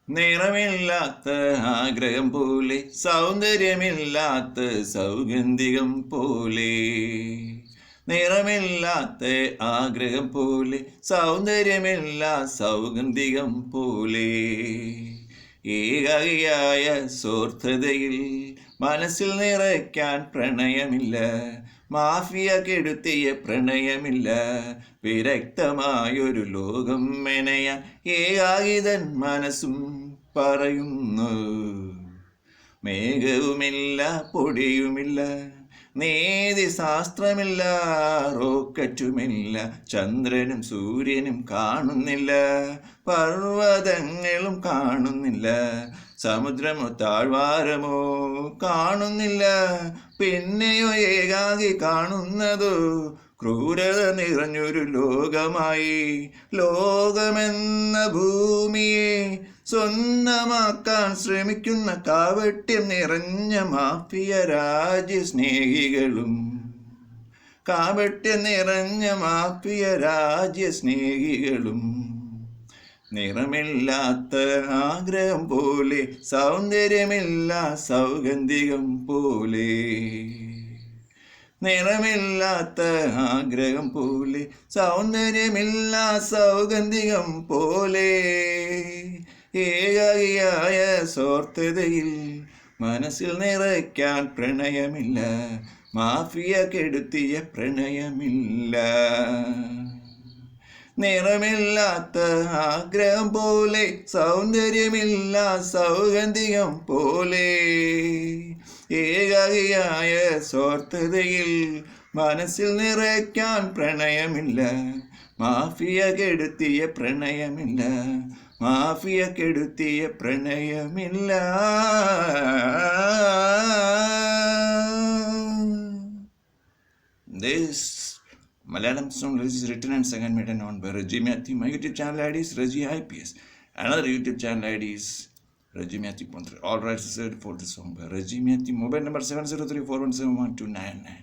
നിറമില്ലാത്ത ആഗ്രഹം പോലെ, സൗന്ദര്യമില്ലാത്ത സൗഗന്ധികം പോലെ. നിറമില്ലാത്ത ആഗ്രഹം പോലെ, സൗന്ദര്യമില്ല സൗഗന്ധികം പോലെ. ഏകാകിയായ സ്വാർത്ഥതയിൽ മനസ്സിൽ നിറയ്ക്കാൻ പ്രണയമില്ല. മാഫിയ കെടുത്തിയ പ്രണയമില്ല. വിരക്തമായൊരു ലോകം മെനയാൻ ഏകാകിതൻ മനസ്സും പറയുന്നു. മേഘവുമില്ല, പൊടിയുമില്ല, നീതി ശാസ്ത്രമില്ല, റോക്കറ്റുമില്ല, ചന്ദ്രനും സൂര്യനും കാണുന്നില്ല, പർവ്വതങ്ങളും കാണുന്നില്ല, സമുദ്രമോ താഴ്വാരമോ കാണുന്നില്ല. പിന്നെയോ ഏകാകി കാണുന്നതോ ക്രൂരത നിറഞ്ഞൊരു ലോകമായി. ലോകമെന്ന ഭൂമിയെ സ്വന്തമാക്കാൻ ശ്രമിക്കുന്ന കാവട്യം നിറഞ്ഞ മാഫിയ രാജ്യസ്നേഹികളും. കാവട്യം നിറഞ്ഞ മാഫിയ രാജ്യസ്നേഹികളും. നിറമില്ലാത്ത ആഗ്രഹം പോലെ, സൗന്ദര്യമില്ല സൗഗന്ധികം പോലെ. നിറമില്ലാത്ത ആഗ്രഹം പോലെ, സൗന്ദര്യമില്ല സൗഗന്ധികം പോലെ. ഏകാകിയായ സ്വാർത്ഥതയിൽ മനസ്സിൽ നിറയ്ക്കാൻ പ്രണയമില്ല. മാഫിയ കെടുത്തിയ പ്രണയമില്ല. നിറമില്ലാത്ത ആഗ്രഹം പോലെ, സൗന്ദര്യമില്ല സൗഗന്ധികം പോലെ. ഏകാകിയായ സ്വാർത്ഥതയിൽ മനസ്സിൽ നിറയ്ക്കാൻ പ്രണയമില്ല. മാഫിയ കെടുത്തിയ പ്രണയമില്ല. മാഫിയ കെടുത്തിയ പ്രണയമില്ല. This Malayalam song is written and sung and made known by Raji Matthew. My YouTube channel ID is Raji IPS. Another YouTube channel ID is Raji Matthew Pontre. All rights reserved for the song by Raji Matthew. Mobile number 703417129.